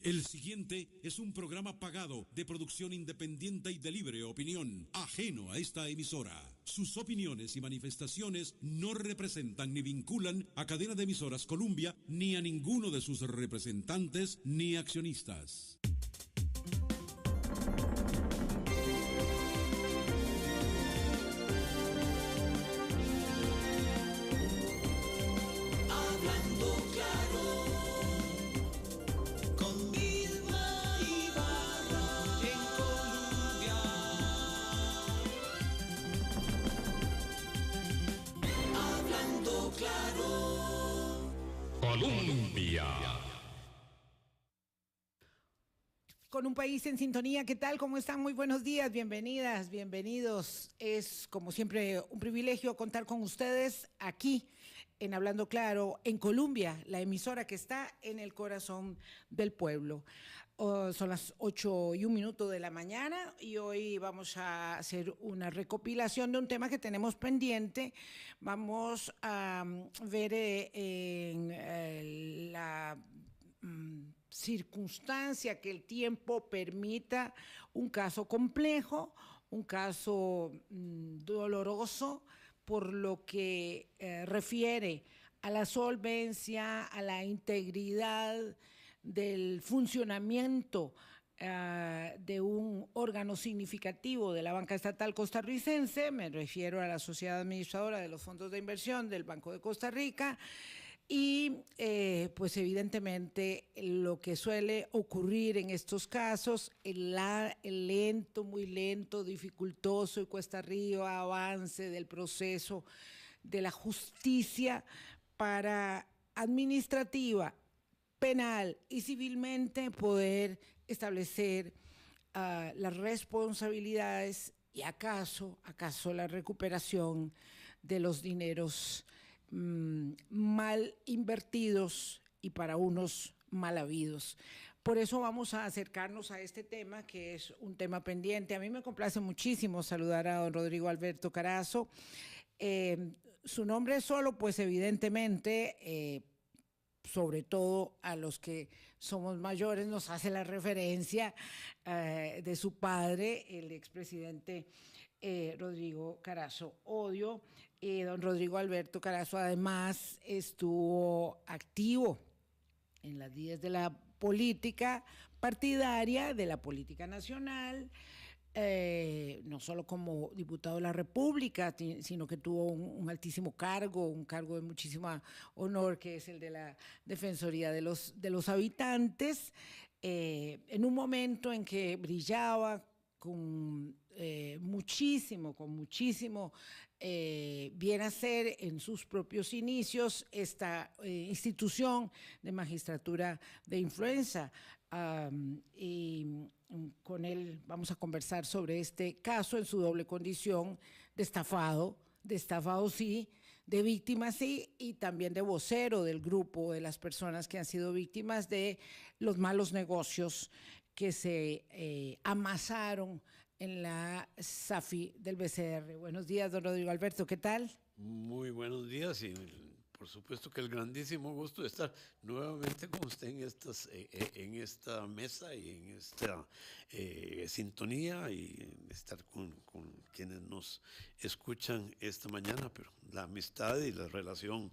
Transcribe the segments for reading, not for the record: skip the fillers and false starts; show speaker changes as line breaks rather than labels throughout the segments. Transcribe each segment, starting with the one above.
El siguiente es un programa pagado de producción independiente y de libre opinión, ajeno a esta emisora. Sus opiniones y manifestaciones no representan ni vinculan a Cadena de Emisoras Columbia ni a ninguno de sus representantes ni accionistas.
Colombia.
Con un país en sintonía, ¿qué tal? ¿Cómo están? Muy buenos días, bienvenidas, bienvenidos. Es como siempre un privilegio contar con ustedes aquí en Hablando Claro, en Colombia, la emisora que está en el corazón del pueblo. Son las 8:01 de la mañana y hoy vamos a hacer una recopilación de un tema que tenemos pendiente. Vamos a ver en la circunstancia que el tiempo permita un caso complejo, un caso doloroso, por lo que refiere a la solvencia, a la integridad del funcionamiento de un órgano significativo de la banca estatal costarricense. Me refiero a la sociedad administradora de los fondos de inversión del Banco de Costa Rica. Y pues evidentemente lo que suele ocurrir en estos casos, el lento, muy lento, dificultoso y cuesta arriba avance del proceso de la justicia para administrativa, penal y civilmente poder establecer las responsabilidades y acaso la recuperación de los dineros mal invertidos y para unos mal habidos. Por eso vamos a acercarnos a este tema, que es un tema pendiente. A mí me complace muchísimo saludar a don Rodrigo Alberto Carazo. Su nombre solo, pues evidentemente, sobre todo a los que somos mayores, nos hace la referencia de su padre, el expresidente Rodrigo Carazo Odio. Don Rodrigo Alberto Carazo además estuvo activo en las vías de la política partidaria, de la política nacional, no solo como diputado de la República, sino que tuvo un altísimo cargo, un cargo de muchísima honor, que es el de la Defensoría de los Habitantes, en un momento en que brillaba con muchísimo bien hacer en sus propios inicios esta institución de magistratura de influencia. Y con él vamos a conversar sobre este caso en su doble condición de estafado sí, de víctima sí, y también de vocero del grupo de las personas que han sido víctimas de los malos negocios que se amasaron en la SAFI del BCR. Buenos días, don Rodrigo Alberto, ¿qué tal?
Muy buenos días y por supuesto que el grandísimo gusto de estar nuevamente con usted en esta mesa y en esta sintonía y estar con quienes nos escuchan esta mañana. Pero la amistad y la relación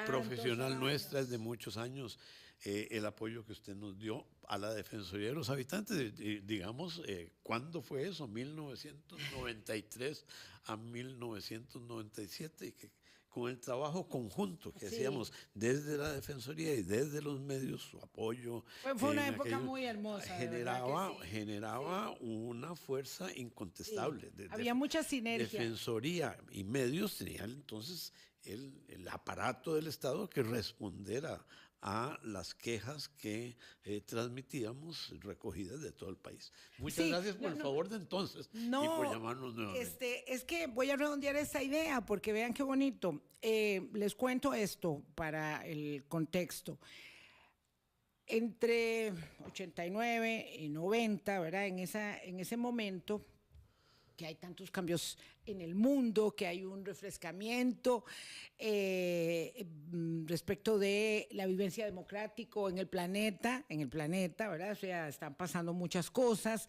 profesional nuestra es de muchos años. El apoyo que usted nos dio a la Defensoría de los Habitantes, digamos, ¿cuándo fue eso? 1993 a 1997, y que con el trabajo conjunto que hacíamos desde la Defensoría y desde los medios, su apoyo.
Fue una época muy hermosa.
Generaba una fuerza incontestable.
Sí. Había mucha sinergia.
Defensoría y medios tenían entonces el aparato del Estado que respondiera a las quejas que transmitíamos recogidas de todo el país. Muchas gracias por el favor de entonces y por llamarnos nuevamente.
Es que voy a redondear esta idea porque vean qué bonito. Les cuento esto para el contexto. Entre 89 y 90, ¿verdad? En ese momento que hay tantos cambios en el mundo, que hay un refrescamiento respecto de la vivencia democrática en el planeta, ¿verdad? O sea, están pasando muchas cosas.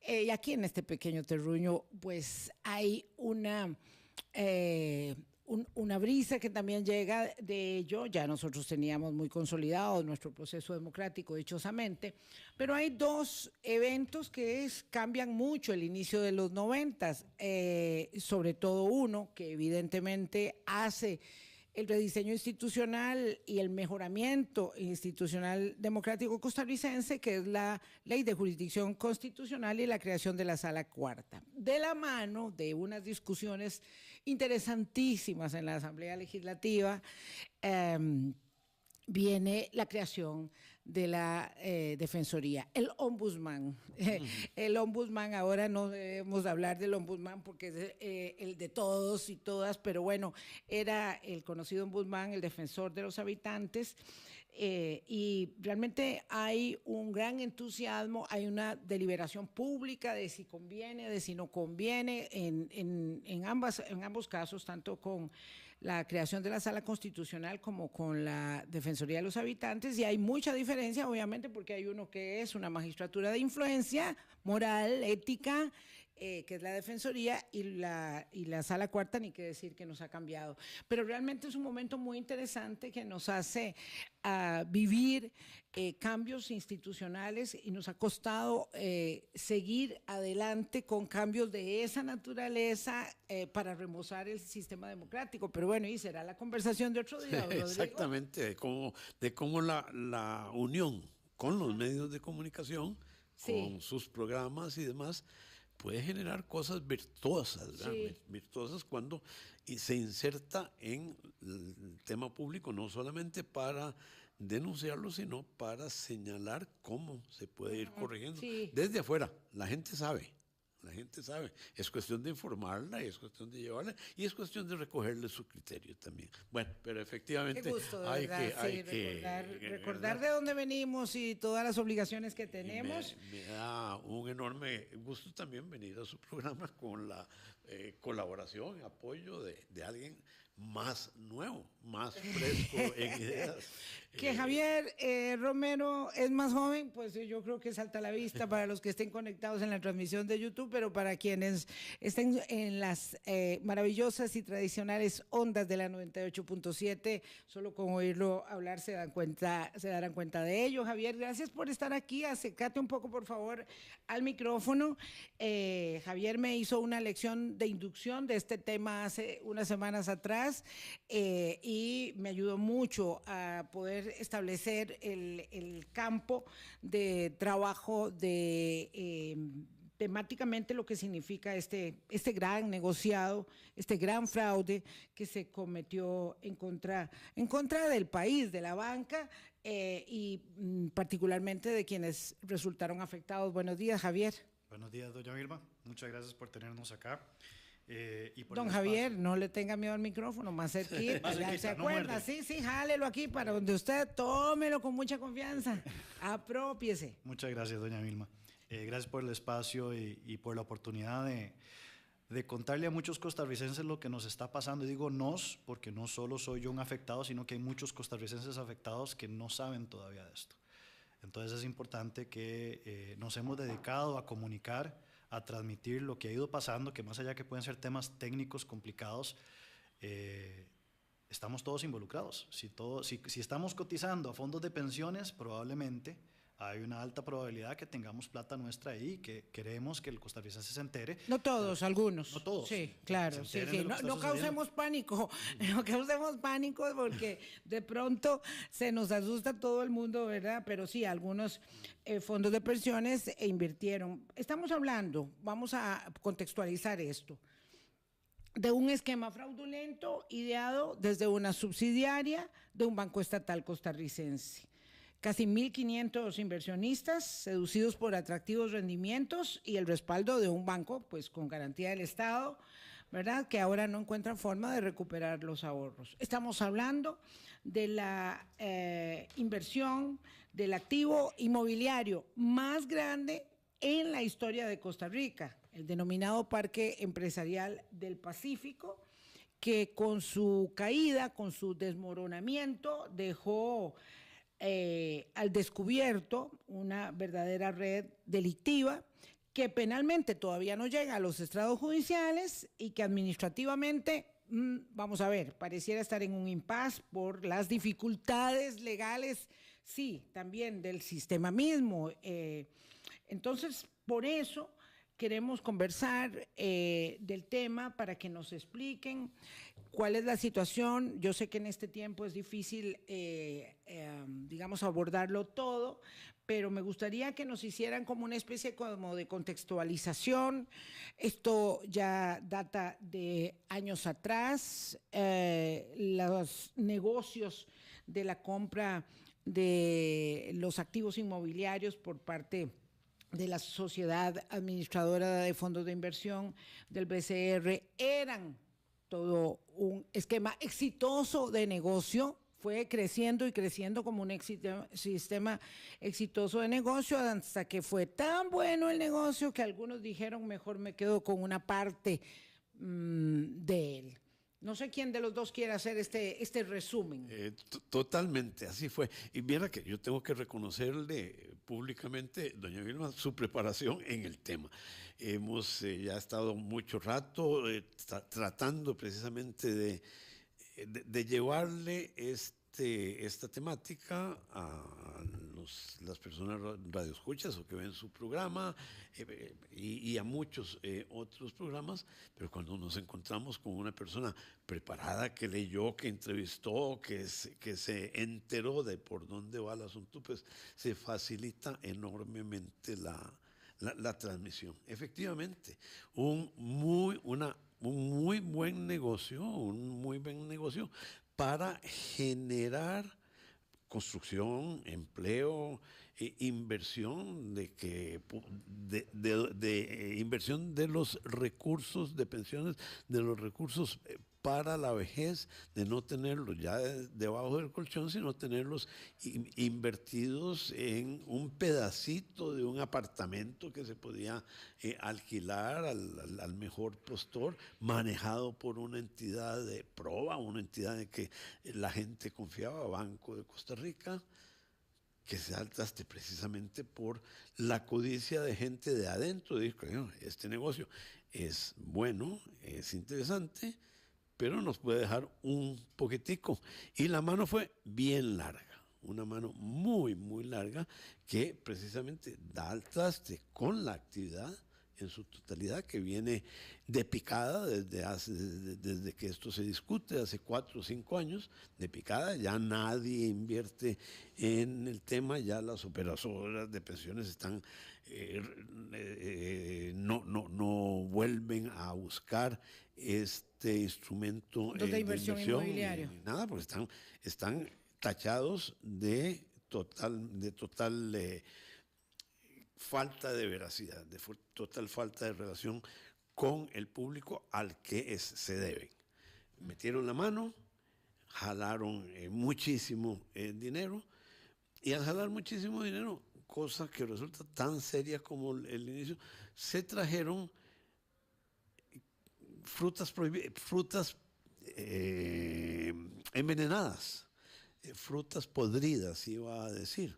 Y aquí en este pequeño terruño, pues hay una brisa que también llega de ello. Ya nosotros teníamos muy consolidado nuestro proceso democrático, dichosamente, pero hay dos eventos que cambian mucho el inicio de los 90, sobre todo uno que evidentemente hace el rediseño institucional y el mejoramiento institucional democrático costarricense, que es la Ley de Jurisdicción Constitucional y la creación de la Sala Cuarta, de la mano de unas discusiones interesantísimas en la Asamblea Legislativa. Viene la creación de la Defensoría, el Ombudsman. El Ombudsman, ahora no debemos hablar del Ombudsman porque es el de todos y todas, pero bueno, era el conocido Ombudsman, el defensor de los habitantes, y realmente hay un gran entusiasmo, hay una deliberación pública de si conviene, de si no conviene, en ambos casos, tanto con la creación de la Sala Constitucional como con la Defensoría de los Habitantes, y hay mucha diferencia, obviamente, porque hay uno que es una magistratura de influencia moral, ética, que es la Defensoría, y la Sala Cuarta, ni qué decir que nos ha cambiado. Pero realmente es un momento muy interesante que nos hace vivir cambios institucionales, y nos ha costado seguir adelante con cambios de esa naturaleza para remozar el sistema democrático. Pero bueno, y será la conversación de otro día, Rodrigo.
Exactamente, de cómo la unión con los medios de comunicación, con sus programas y demás, puede generar cosas virtuosas, virtuosas cuando se inserta en el tema público, no solamente para denunciarlo, sino para señalar cómo se puede ir corrigiendo. Desde afuera, la gente sabe, es cuestión de informarla, es cuestión de llevarla, y es cuestión de recogerle su criterio también. Bueno, pero efectivamente
qué gusto,
hay
verdad,
que
recordar de dónde venimos y todas las obligaciones que tenemos.
Me da un enorme gusto también venir a su programa con la colaboración, apoyo de alguien más nuevo, más fresco en ideas.
Que Javier Romero es más joven, pues yo creo que salta a la vista para los que estén conectados en la transmisión de YouTube, pero para quienes estén en las maravillosas y tradicionales ondas de la 98.7, solo con oírlo hablar se darán cuenta de ello. Javier, gracias por estar aquí. Acércate un poco, por favor, al micrófono. Javier me hizo una lección de inducción de este tema hace unas semanas atrás, y me ayudó mucho a poder establecer el campo de trabajo de temáticamente lo que significa este gran negociado, este gran fraude que se cometió en contra del país, de la banca, y particularmente de quienes resultaron afectados. Buenos días, Javier.
Buenos días, doña Vilma. Muchas gracias por tenernos acá.
Y por don Javier, no le tenga miedo al micrófono, más cerquita, ya se acuerda, sí, jálelo aquí para donde usted, tómelo con mucha confianza, apropiese.
Muchas gracias, doña Vilma. Gracias por el espacio y por la oportunidad de contarle a muchos costarricenses lo que nos está pasando. Y digo nos, porque no solo soy yo un afectado, sino que hay muchos costarricenses afectados que no saben todavía de esto. Entonces es importante que nos hemos dedicado a comunicar, a transmitir lo que ha ido pasando, que más allá que pueden ser temas técnicos complicados, estamos todos involucrados. Si estamos cotizando a fondos de pensiones, probablemente hay una alta probabilidad que tengamos plata nuestra ahí, que queremos que el costarricense se entere.
No todos, algunos.
No todos.
Sí, claro. Sí. No causemos pánico, porque de pronto se nos asusta todo el mundo, ¿verdad? Pero sí, algunos fondos de pensiones invirtieron. Estamos hablando, vamos a contextualizar esto, de un esquema fraudulento ideado desde una subsidiaria de un banco estatal costarricense. Casi 1.500 inversionistas seducidos por atractivos rendimientos y el respaldo de un banco, pues con garantía del Estado, ¿verdad?, que ahora no encuentran forma de recuperar los ahorros. Estamos hablando de la inversión del activo inmobiliario más grande en la historia de Costa Rica. el denominado Parque Empresarial del Pacífico, que con su caída, con su desmoronamiento, dejó al descubierto una verdadera red delictiva que penalmente todavía no llega a los estrados judiciales y que administrativamente, vamos a ver, pareciera estar en un impasse por las dificultades legales, sí, también del sistema mismo. Entonces, por eso queremos conversar del tema para que nos expliquen cuál es la situación. Yo sé que en este tiempo es difícil, digamos, abordarlo todo, pero me gustaría que nos hicieran como una especie como de contextualización. Esto ya data de años atrás, los negocios de la compra de los activos inmobiliarios por parte de la Sociedad Administradora de Fondos de Inversión del BCR eran todo un esquema exitoso de negocio. Fue creciendo y creciendo como un sistema exitoso de negocio hasta que fue tan bueno el negocio que algunos dijeron mejor me quedo con una parte de él. No sé quién de los dos quiere hacer este resumen.
Totalmente, así fue. Y viera que yo tengo que reconocerle públicamente, doña Vilma, su preparación en el tema. Hemos ya estado mucho rato tratando precisamente de llevarle esta temática a las personas radioescuchas o que ven su programa y a muchos otros programas, pero cuando nos encontramos con una persona preparada que leyó, que entrevistó, que se enteró de por dónde va el asunto, pues se facilita enormemente la transmisión. Efectivamente, un muy buen negocio para generar construcción, empleo, inversión inversión de los recursos de pensiones, de los recursos para la vejez, de no tenerlos ya debajo del colchón, sino tenerlos invertidos en un pedacito de un apartamento que se podía alquilar al mejor postor, manejado por una entidad de proba, una entidad en que la gente confiaba, Banco de Costa Rica, que se saltaste precisamente por la codicia de gente de adentro, de decir, este negocio es bueno, es interesante, pero nos puede dejar un poquitico. Y la mano fue bien larga, una mano muy larga que precisamente da al traste con la actividad en su totalidad, que viene de picada desde que esto se discute, hace 4 o 5 años, de picada. Ya nadie invierte en el tema, ya las operadoras de pensiones están no vuelven a buscar este instrumento
de inversión inmobiliaria.
Nada, porque están tachados de total falta de veracidad, de total falta de relación con el público al que se deben. Metieron la mano, jalaron muchísimo dinero, y al jalar muchísimo dinero, cosa que resulta tan seria como el inicio, se trajeron frutas envenenadas, frutas podridas, iba a decir.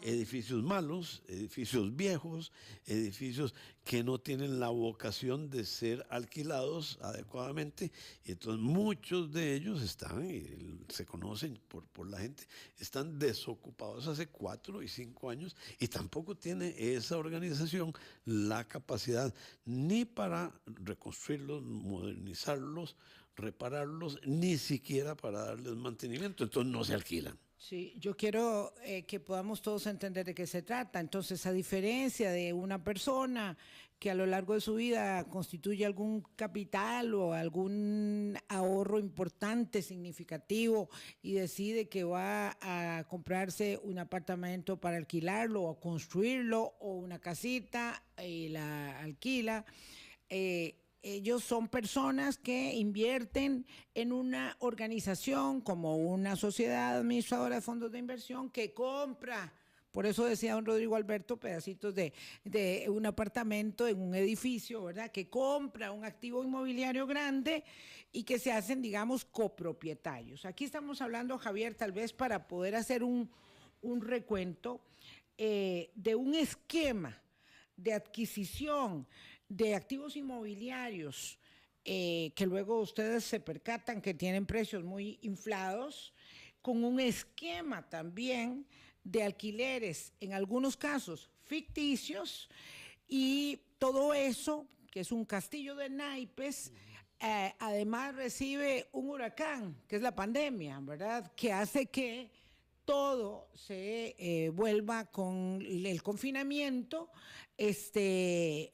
Edificios malos, edificios viejos, edificios que no tienen la vocación de ser alquilados adecuadamente, y entonces muchos de ellos están, y se conocen por la gente, están desocupados hace 4 y 5 años, y tampoco tiene esa organización la capacidad ni para reconstruirlos, modernizarlos, repararlos, ni siquiera para darles mantenimiento, entonces no se alquilan.
Sí, yo quiero que podamos todos entender de qué se trata. Entonces, a diferencia de una persona que a lo largo de su vida constituye algún capital o algún ahorro importante, significativo, y decide que va a comprarse un apartamento para alquilarlo o construirlo, o una casita y la alquila, ellos son personas que invierten en una organización como una sociedad administradora de fondos de inversión que compra Por eso decía don Rodrigo Alberto, pedacitos de un apartamento en un edificio, ¿verdad? Que compra un activo inmobiliario grande y que se hacen, digamos, copropietarios. Aquí estamos hablando, Javier, tal vez para poder hacer un recuento de un esquema de adquisición de activos inmobiliarios que luego ustedes se percatan que tienen precios muy inflados, con un esquema también de alquileres, en algunos casos ficticios, y todo eso, que es un castillo de naipes, además recibe un huracán, que es la pandemia, ¿verdad?, que hace que todo se vuelva con el confinamiento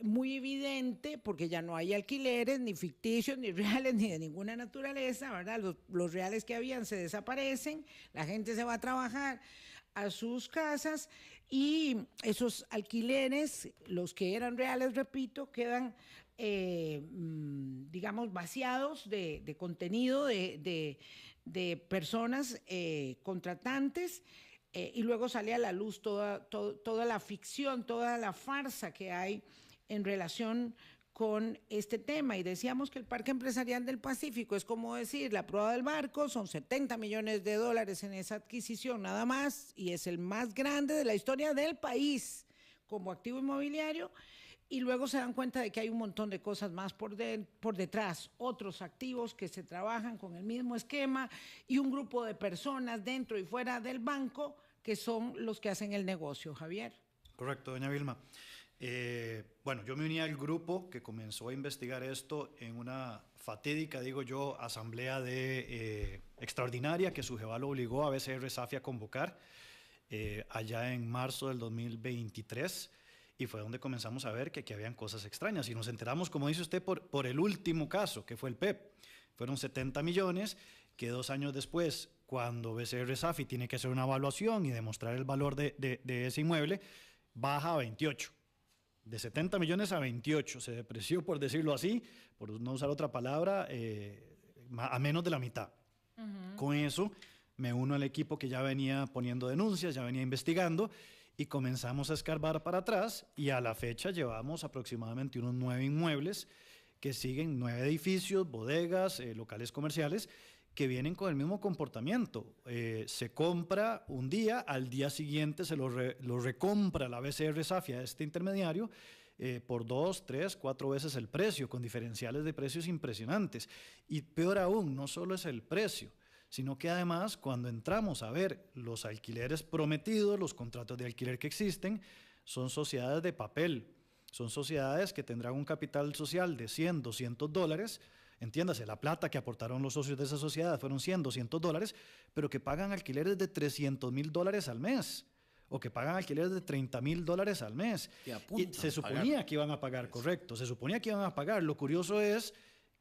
muy evidente, porque ya no hay alquileres, ni ficticios, ni reales, ni de ninguna naturaleza, ¿verdad? Los reales que habían se desaparecen, la gente se va a trabajar a sus casas y esos alquileres, los que eran reales, repito, quedan, digamos, vaciados de contenido, de personas contratantes, y luego sale a la luz toda la ficción, toda la farsa que hay en relación con este tema. Y decíamos que el Parque Empresarial del Pacífico es como decir la proa del barco, son 70 millones de dólares en esa adquisición nada más, y es el más grande de la historia del país como activo inmobiliario. Y luego se dan cuenta de que hay un montón de cosas más por detrás, otros activos que se trabajan con el mismo esquema y un grupo de personas dentro y fuera del banco que son los que hacen el negocio, Javier.
Correcto, doña Vilma. Bueno, yo me uní al grupo que comenzó a investigar esto en una fatídica, digo yo, asamblea extraordinaria que Sujeval obligó a BCR Safi a convocar allá en marzo del 2023. Y fue donde comenzamos a ver que aquí habían cosas extrañas. Y nos enteramos, como dice usted, por el último caso, que fue el PEP. Fueron 70 millones que 2 años después, cuando BCR Safi tiene que hacer una evaluación y demostrar el valor de ese inmueble, baja a 28. De 70 millones a 28. Se depreció, por decirlo así, por no usar otra palabra, a menos de la mitad. Con eso me uno al equipo que ya venía poniendo denuncias, ya venía investigando, y comenzamos a escarbar para atrás, y a la fecha llevamos aproximadamente unos 9 inmuebles que siguen, 9 edificios, bodegas, locales comerciales, que vienen con el mismo comportamiento. Se compra un día, al día siguiente se lo recompra la BCR Safi a este intermediario por 2, 3, 4 veces el precio, con diferenciales de precios impresionantes. Y peor aún, no solo es el precio, sino que además cuando entramos a ver los alquileres prometidos, los contratos de alquiler que existen, son sociedades de papel, son sociedades que tendrán un capital social de 100, 200 dólares, entiéndase, la plata que aportaron los socios de esa sociedad fueron 100, 200 dólares, pero que pagan alquileres de 300 mil dólares al mes, o que pagan alquileres de 30 mil dólares al mes. Y se suponía que iban a pagar, correcto, se suponía que iban a pagar. Lo curioso es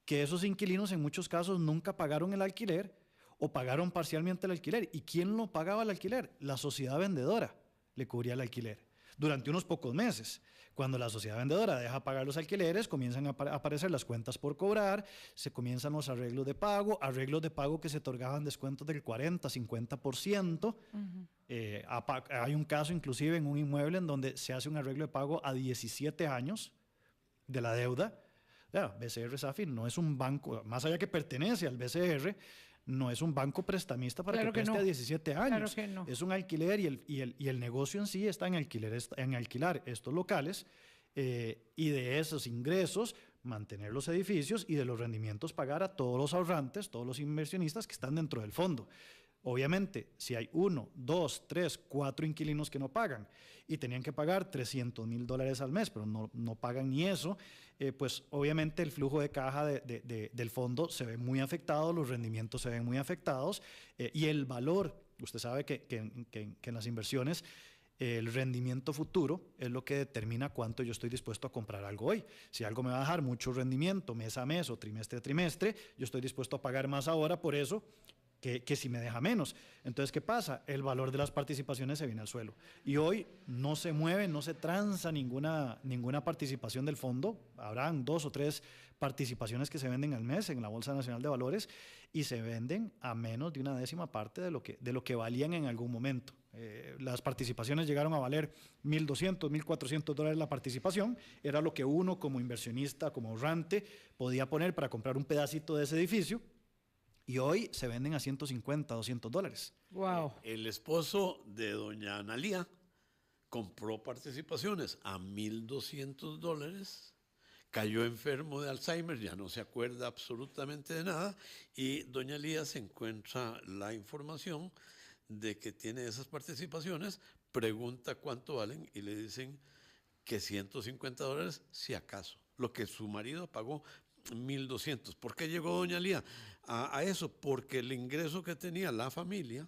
que esos inquilinos en muchos casos nunca pagaron el alquiler, o pagaron parcialmente el alquiler. ¿Y quién lo pagaba el alquiler? La sociedad vendedora le cubría el alquiler durante unos pocos meses. Cuando la sociedad vendedora deja pagar los alquileres, comienzan a aparecer las cuentas por cobrar, se comienzan los arreglos de pago que se otorgaban descuentos del 40, 50%. Hay un caso inclusive en un inmueble en donde se hace un arreglo de pago a 17 años de la deuda. BCR Safi no es un banco, más allá que pertenece al BCR, no es un banco prestamista para que preste a 17 años. Claro que no. Es un alquiler y el negocio en sí está en alquilar estos locales y de esos ingresos mantener los edificios y de los rendimientos pagar a todos los ahorrantes, todos los inversionistas que están dentro del fondo. Obviamente, si hay 1, 2, 3, 4 inquilinos que no pagan y tenían que pagar 300 mil dólares al mes, pero no pagan ni eso, pues obviamente el flujo de caja del fondo se ve muy afectado, los rendimientos se ven muy afectados y el valor, usted sabe que en las inversiones el rendimiento futuro es lo que determina cuánto yo estoy dispuesto a comprar algo hoy. Si algo me va a dejar mucho rendimiento mes a mes o trimestre a trimestre, yo estoy dispuesto a pagar más ahora por eso que si me deja menos. Entonces, ¿qué pasa? El valor de las participaciones se viene al suelo. Y hoy no se mueve, no se transa ninguna participación del fondo. Habrán 2 o 3 participaciones que se venden al mes en la Bolsa Nacional de Valores y se venden a menos de una décima parte de lo que valían en algún momento. Las participaciones llegaron a valer $1,200, $1,400 la participación. Era lo que uno como inversionista, como ahorrante, podía poner para comprar un pedacito de ese edificio. Y hoy se venden a $150, $200.
Wow.
El esposo de doña Analía compró participaciones a $1,200, cayó enfermo de Alzheimer, ya no se acuerda absolutamente de nada, y doña Analía se encuentra la información de que tiene esas participaciones, pregunta cuánto valen y le dicen que $150 si acaso, lo que su marido pagó 1,200. ¿Por qué llegó doña Lía a eso? Porque el ingreso que tenía la familia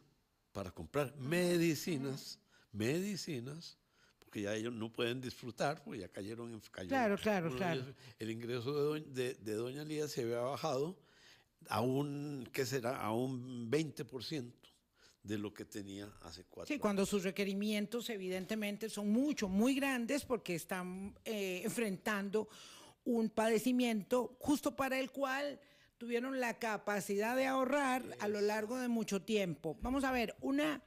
para comprar medicinas, porque ya ellos no pueden disfrutar, porque ya cayeron.
Claro.
El ingreso de doña Lía se había bajado a un 20% de lo que tenía hace 4 años.
Sí, cuando sus requerimientos evidentemente son muy grandes porque están enfrentando un padecimiento justo para el cual tuvieron la capacidad de ahorrar a lo largo de mucho tiempo. Vamos a ver, una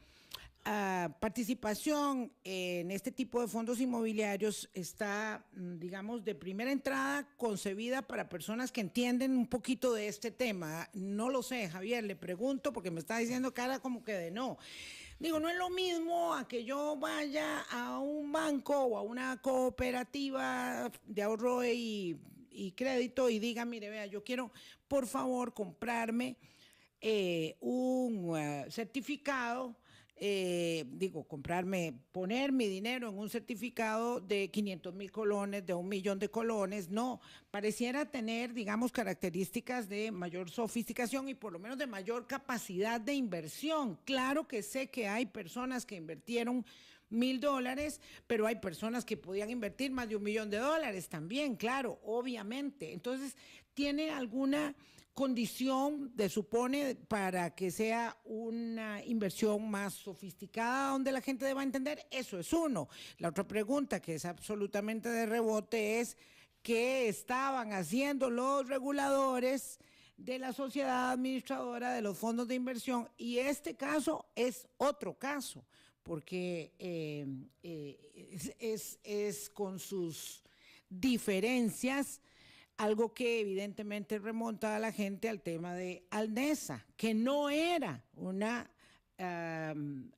participación en este tipo de fondos inmobiliarios está, digamos, de primera entrada concebida para personas que entienden un poquito de este tema. No lo sé, Javier, le pregunto porque me está diciendo cara como que de no. Digo, no es lo mismo a que yo vaya a un banco o a una cooperativa de ahorro y crédito y diga, mire, vea, yo quiero, por favor, comprarme un certificado, poner mi dinero en un certificado de 500,000 colones, de 1,000,000 de colones. No, pareciera tener, digamos, características de mayor sofisticación y por lo menos de mayor capacidad de inversión. Claro que sé que hay personas que invirtieron $1,000, pero hay personas que podían invertir más de $1,000,000 también, claro, obviamente. Entonces, ¿tiene alguna condición, supone, para que sea una inversión más sofisticada donde la gente deba entender? Eso es uno. La otra pregunta, que es absolutamente de rebote, es ¿qué estaban haciendo los reguladores de la sociedad administradora de los fondos de inversión? Y este caso es otro caso, porque es con sus diferencias algo que evidentemente remonta a la gente al tema de Aldesa, que no era una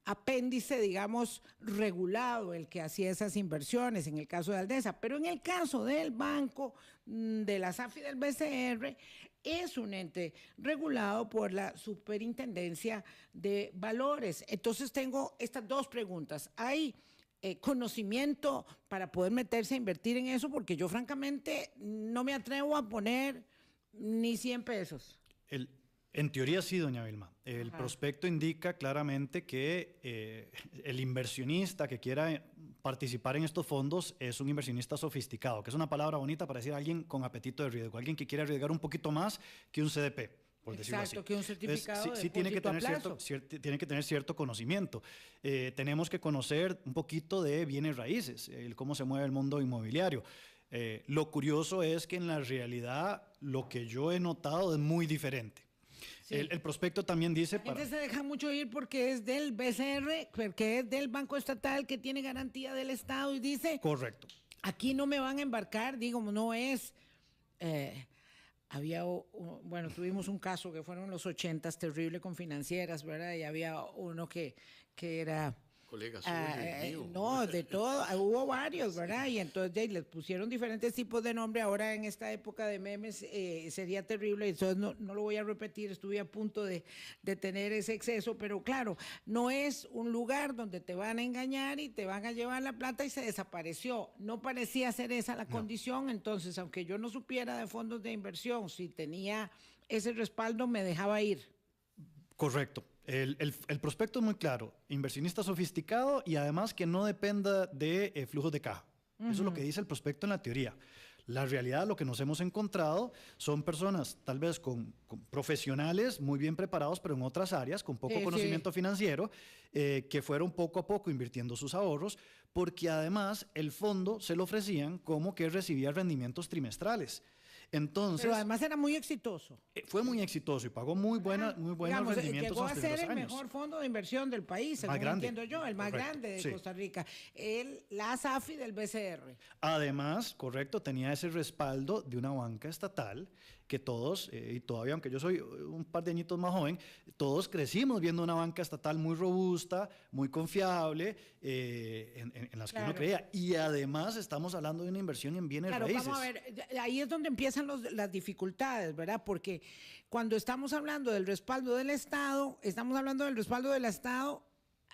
apéndice, digamos, regulado el que hacía esas inversiones en el caso de Aldesa, pero en el caso del banco, de la SAFI del BCR, es un ente regulado por la Superintendencia de Valores. Entonces tengo estas 2 preguntas. ¿Hay conocimiento para poder meterse a invertir en eso? Porque yo francamente no me atrevo a poner ni 100 pesos.
En teoría sí, doña Vilma. El prospecto indica claramente que el inversionista que quiera participar en estos fondos es un inversionista sofisticado, que es una palabra bonita para decir alguien con apetito de riesgo, alguien que quiere arriesgar un poquito más que un CDP. Por decirlo así.
Exacto, que un certificado.
Entonces, sí tiene que tener cierto conocimiento. Tenemos que conocer un poquito de bienes raíces, cómo se mueve el mundo inmobiliario. Lo curioso es que en la realidad lo que yo he notado es muy diferente. Sí. El prospecto también dice...
La gente se deja mucho ir porque es del BCR, porque es del Banco Estatal que tiene garantía del Estado y dice...
Correcto.
Aquí no me van a embarcar, digo, no es... tuvimos un caso que fueron los 80s, terrible con financieras, ¿verdad? Y había uno que era...
Colega suyo,
no, de todo, hubo varios, ¿verdad? Y entonces les pusieron diferentes tipos de nombre. Ahora en esta época de memes sería terrible, entonces no lo voy a repetir, estuve a punto de tener ese exceso, pero claro, no es un lugar donde te van a engañar y te van a llevar la plata y se desapareció. No parecía ser esa la condición, entonces aunque yo no supiera de fondos de inversión, si tenía ese respaldo me dejaba ir.
Correcto. El prospecto es muy claro, inversionista sofisticado y además que no dependa de flujos de caja. Eso es lo que dice el prospecto en la teoría. La realidad, lo que nos hemos encontrado son personas tal vez con profesionales muy bien preparados, pero en otras áreas, con poco conocimiento financiero, que fueron poco a poco invirtiendo sus ahorros, porque además el fondo se lo ofrecían como que recibía rendimientos trimestrales. Entonces,
pero además era muy exitoso.
Fue muy exitoso y pagó muy buenos
Digamos,
rendimientos
llegó
en
a
los
ser
primeros
el
años.
mejor fondo de inversión del país, según entiendo yo, el más grande de Costa Rica, la SAFI del BCR.
Además, correcto, tenía ese respaldo de una banca estatal que todos, y todavía aunque yo soy un par de añitos más joven, todos crecimos viendo una banca estatal muy robusta, muy confiable, en las que uno creía. Y además estamos hablando de una inversión en bienes raíces.
Vamos a ver, ahí es donde empiezan las dificultades, ¿verdad? Porque cuando estamos hablando del respaldo del Estado, estamos hablando del respaldo del Estado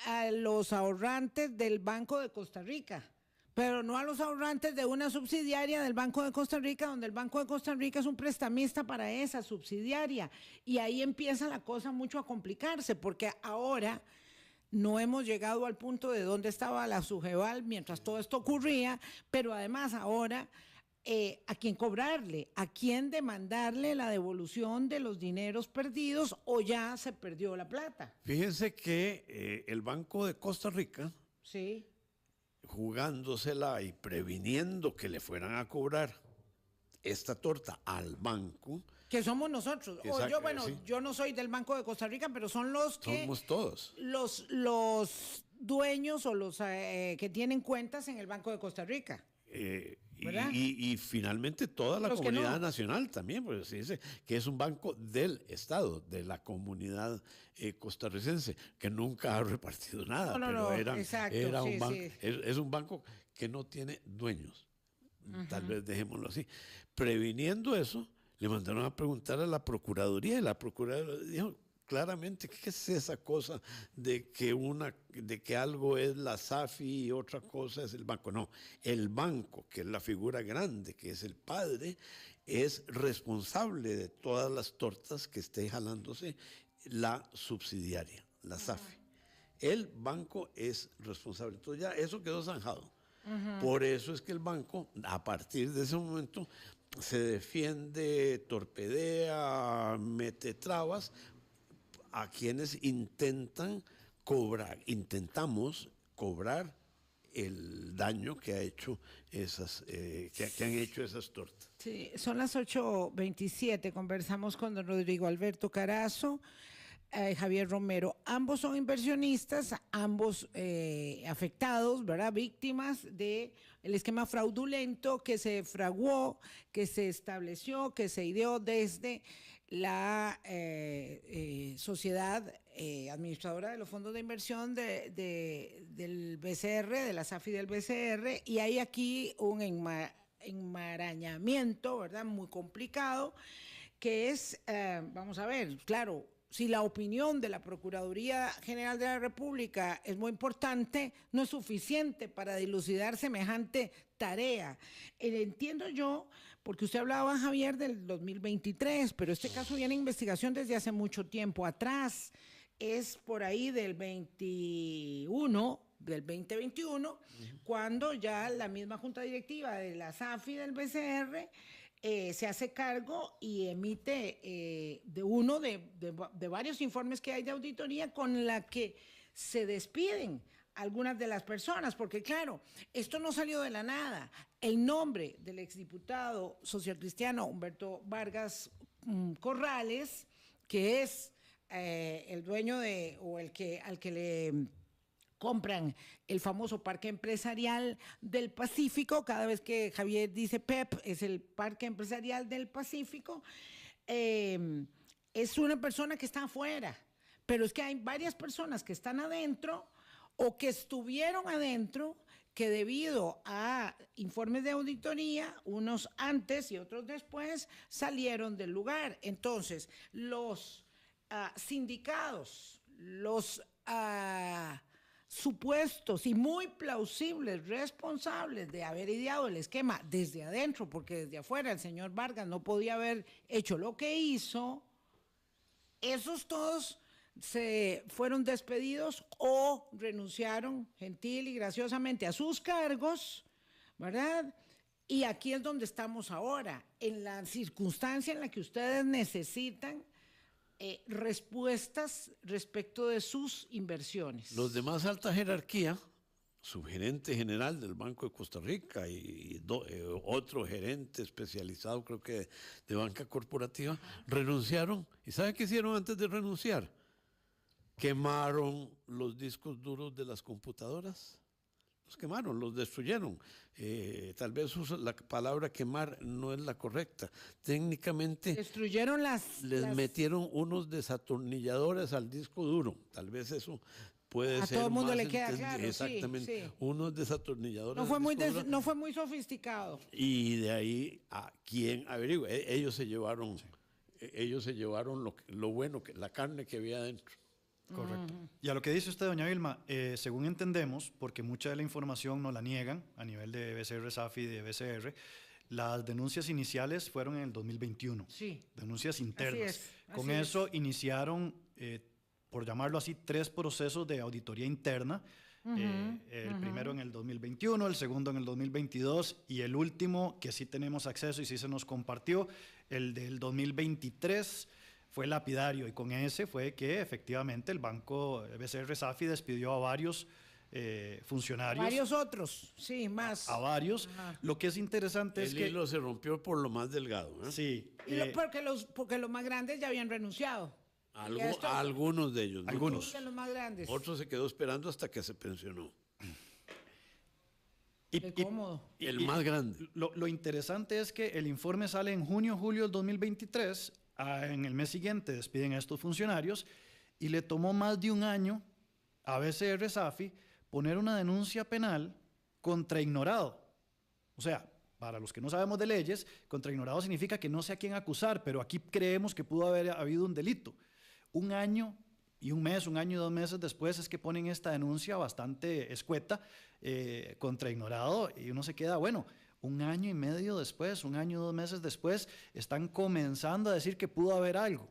a los ahorrantes del Banco de Costa Rica, pero no a los ahorrantes de una subsidiaria del Banco de Costa Rica, donde el Banco de Costa Rica es un prestamista para esa subsidiaria. Y ahí empieza la cosa mucho a complicarse, porque ahora no hemos llegado al punto de dónde estaba la Sujeval mientras todo esto ocurría, pero además ahora a quién cobrarle, a quién demandarle la devolución de los dineros perdidos o ya se perdió la plata.
Fíjense que el Banco de Costa Rica,
sí,
jugándosela y previniendo que le fueran a cobrar esta torta al banco.
Que somos nosotros. O yo, bueno, sí. Yo no soy del Banco de Costa Rica, pero son los que...
Somos todos.
Los dueños o los que tienen cuentas en el Banco de Costa Rica.
Y finalmente toda la comunidad nacional también, porque se dice que es un banco del Estado, de la comunidad costarricense, que nunca ha repartido nada, era un banco, es un banco que no tiene dueños, tal vez dejémoslo así. Previniendo eso, le mandaron a preguntar a la Procuraduría, y la Procuraduría dijo claramente, ¿qué es esa cosa de que algo es la SAFI y otra cosa es el banco? No, el banco, que es la figura grande, que es el padre, es responsable de todas las tortas que esté jalándose la subsidiaria, la SAFI. El banco es responsable. Entonces ya eso quedó zanjado. Por eso es que el banco, a partir de ese momento, se defiende, torpedea, mete trabas a quienes intentamos cobrar el daño que ha hecho que han hecho esas tortas.
Sí, son las 8:27. Conversamos con don Rodrigo Alberto Carazo, Javier Romero. Ambos son inversionistas, ambos afectados, ¿verdad? Víctimas del esquema fraudulento que se fraguó, que se estableció, que se ideó desde la sociedad administradora de los fondos de inversión del BCR, de la SAFI del BCR, y hay aquí un enmarañamiento, ¿verdad?, muy complicado, que es, vamos a ver, claro, si la opinión de la Procuraduría General de la República es muy importante, no es suficiente para dilucidar semejante tarea. Entiendo yo, porque usted hablaba, Javier, del 2023, pero este caso viene en investigación desde hace mucho tiempo atrás. Es por ahí del 2021, cuando ya la misma Junta Directiva de la SAFI del BCR se hace cargo y emite de varios informes que hay de auditoría con la que se despiden algunas de las personas, porque claro, esto no salió de la nada. El nombre del exdiputado socialcristiano Humberto Vargas Corrales, que es el dueño al que le compran el famoso Parque Empresarial del Pacífico. Cada vez que Javier dice PEP, es el Parque Empresarial del Pacífico. Es una persona que está afuera, pero es que hay varias personas que están adentro o que estuvieron adentro, que debido a informes de auditoría, unos antes y otros después, salieron del lugar. Entonces, los sindicados, los supuestos y muy plausibles responsables de haber ideado el esquema desde adentro, porque desde afuera el señor Vargas no podía haber hecho lo que hizo, esos todos se fueron despedidos o renunciaron gentil y graciosamente a sus cargos, ¿verdad? Y aquí es donde estamos ahora, en la circunstancia en la que ustedes necesitan respuestas respecto de sus inversiones.
Los de más alta jerarquía, subgerente general del Banco de Costa Rica y otro gerente especializado, creo que de banca corporativa, renunciaron. ¿Y sabe qué hicieron antes de renunciar? Quemaron los discos duros de las computadoras. Los quemaron, los destruyeron. Tal vez la palabra quemar no es la correcta. Técnicamente
Destruyeron
les metieron unos desatornilladores al disco duro. Tal vez eso puede
a
ser
todo el mundo
más
le queda claro.
exactamente,
sí.
unos desatornilladores.
No fue muy sofisticado.
Y de ahí a quién averigua. Ellos se llevaron, ellos se llevaron lo bueno, la carne que había adentro.
Correcto. Y a lo que dice usted, doña Vilma, según entendemos, porque mucha de la información nos la niegan a nivel de BCR SAFI y de BCR, las denuncias iniciales fueron en el 2021.
Sí.
Denuncias internas.
Así
Con eso iniciaron, por llamarlo así, 3 procesos de auditoría interna. El primero en el 2021, el segundo en el 2022 y el último, que sí tenemos acceso y sí se nos compartió, el del 2023, fue lapidario, y con ese fue que efectivamente el banco BCR SAFI despidió a varios funcionarios.
Varios otros, sí, más.
A varios. Ajá. Lo que es interesante es que...
El hilo se rompió por lo más delgado.
Sí.
Porque los más grandes ya habían renunciado.
Algunos de ellos.
Algunos.
Los más grandes.
Otro se quedó esperando hasta que se pensionó.
Qué cómodo.
El más grande.
Lo interesante es que el informe sale en junio, julio del 2023. En el mes siguiente despiden a estos funcionarios y le tomó más de un año a BCR SAFI poner una denuncia penal contra ignorado. O sea, para los que no sabemos de leyes, contra ignorado significa que no sé a quién acusar, pero aquí creemos que pudo haber habido un delito. Un año y un año y 2 meses después es que ponen esta denuncia bastante escueta contra ignorado, y uno se queda, bueno, 1 año y medio después, 1 año y 2 meses después, están comenzando a decir que pudo haber algo.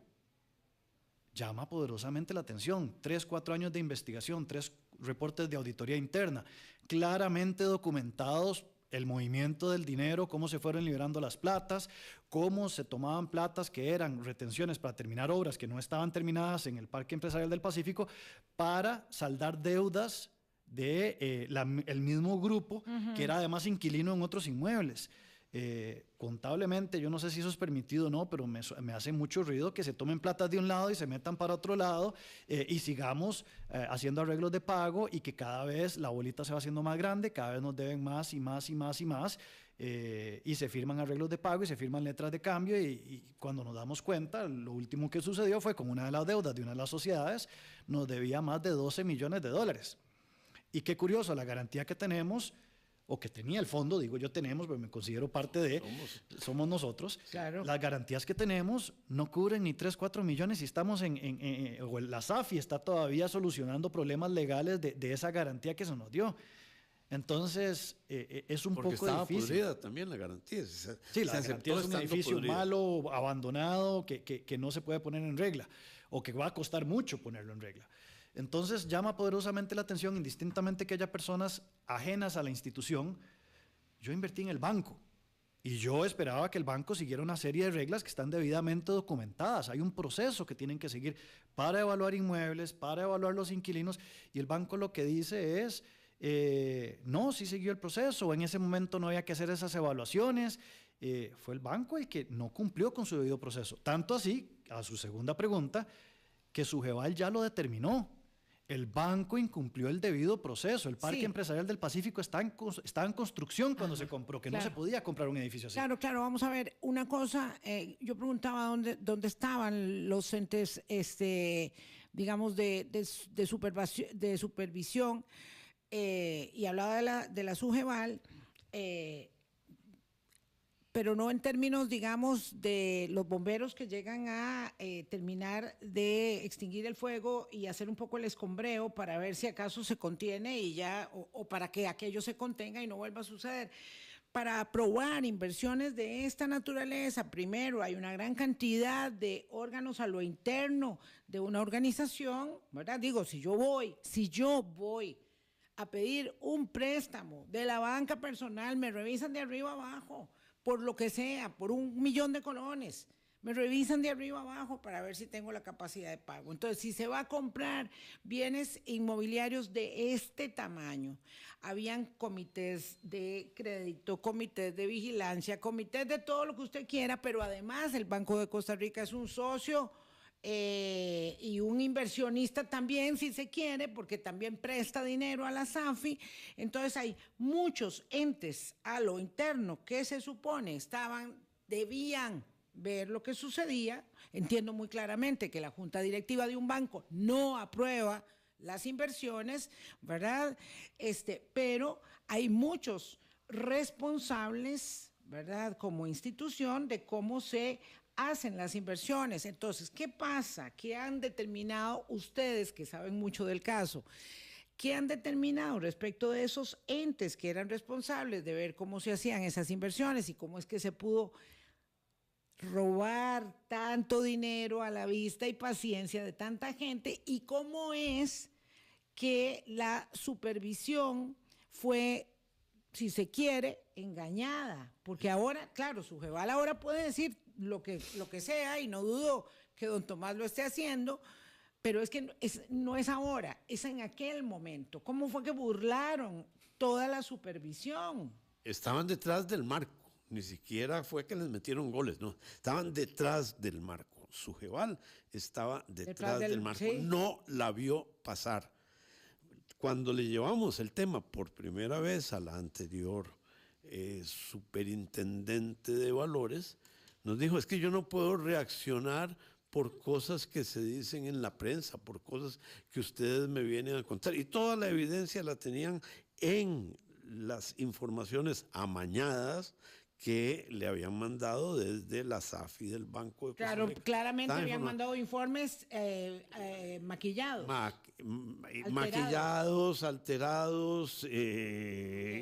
Llama poderosamente la atención. 3, 4 años de investigación, 3 reportes de auditoría interna, claramente documentados el movimiento del dinero, cómo se fueron liberando las platas, cómo se tomaban platas que eran retenciones para terminar obras que no estaban terminadas en el Parque Empresarial del Pacífico para saldar deudas el mismo grupo, que era además inquilino en otros inmuebles. Contablemente, yo no sé si eso es permitido o no, pero me hace mucho ruido que se tomen platas de un lado y se metan para otro lado, y sigamos haciendo arreglos de pago, y que cada vez la bolita se va haciendo más grande, cada vez nos deben más y más y más y más, y se firman arreglos de pago y se firman letras de cambio, y cuando nos damos cuenta, lo último que sucedió fue con una de las deudas de una de las sociedades, nos debía más de $12 millones. Y qué curioso, la garantía que tenemos, o que tenía el fondo, digo yo tenemos, pero me considero parte de, somos nosotros.
Claro.
Las garantías que tenemos no cubren ni 3, 4 millones, y estamos o la SAFI está todavía solucionando problemas legales de esa garantía que se nos dio. Entonces, es un poco difícil.
Porque estaba podrida también la garantía.
Sí, la garantía es un edificio malo, abandonado, que no se puede poner en regla, o que va a costar mucho ponerlo en regla. Entonces llama poderosamente la atención, indistintamente que haya personas ajenas a la institución. Yo invertí en el banco y yo esperaba que el banco siguiera una serie de reglas que están debidamente documentadas. Hay un proceso que tienen que seguir para evaluar inmuebles, para evaluar los inquilinos, y el banco lo que dice es, no, sí siguió el proceso, en ese momento no había que hacer esas evaluaciones. Fue el banco el que no cumplió con su debido proceso. Tanto así, a su segunda pregunta, que Sujeval ya lo determinó. El banco incumplió el debido proceso. El Parque Empresarial del Pacífico estaba en construcción cuando se compró, que no se podía comprar un edificio así.
Claro, vamos a ver una cosa. Yo preguntaba dónde estaban los entes, digamos, de supervisión, y hablaba de la Sujeval, pero no en términos, digamos, de los bomberos que llegan a terminar de extinguir el fuego y hacer un poco el escombreo para ver si acaso se contiene y ya, o para que aquello se contenga y no vuelva a suceder. Para aprobar inversiones de esta naturaleza, primero hay una gran cantidad de órganos a lo interno de una organización, ¿verdad? Digo, si yo voy a pedir un préstamo de la banca personal, me revisan de arriba abajo, por lo que sea, por 1.000.000 de colones. Me revisan de arriba abajo para ver si tengo la capacidad de pago. Entonces, si se va a comprar bienes inmobiliarios de este tamaño, habían comités de crédito, comités de vigilancia, comités de todo lo que usted quiera, pero además el Banco de Costa Rica es un socio y un inversionista también, si se quiere, porque también presta dinero a la SAFI. Entonces, hay muchos entes a lo interno que se supone debían ver lo que sucedía. Entiendo muy claramente que la junta directiva de un banco no aprueba las inversiones, ¿verdad? Pero hay muchos responsables, ¿verdad?, como institución de cómo se hacen las inversiones. Entonces, ¿qué pasa? ¿Qué han determinado ustedes, que saben mucho del caso? ¿Qué han determinado respecto de esos entes que eran responsables de ver cómo se hacían esas inversiones y cómo es que se pudo robar tanto dinero a la vista y paciencia de tanta gente, y cómo es que la supervisión fue, si se quiere, engañada? Porque ahora, claro, Sujeval ahora puede decir lo que sea, y no dudo que don Tomás lo esté haciendo, pero es que no es ahora, es en aquel momento. ¿Cómo fue que burlaron toda la supervisión?
Estaban detrás del marco. Ni siquiera fue que les metieron goles, no. Estaban detrás del marco. Sujeval estaba detrás del marco. Sí. No la vio pasar. Cuando le llevamos el tema por primera vez a la anterior superintendente de valores, nos dijo, es que yo no puedo reaccionar por cosas que se dicen en la prensa, por cosas que ustedes me vienen a contar. Y toda la evidencia la tenían en las informaciones amañadas que le habían mandado desde la SAFI del Banco de Costa Rica.
Claro, claramente habían mandado informes maquillados.
Maquillados, alterados,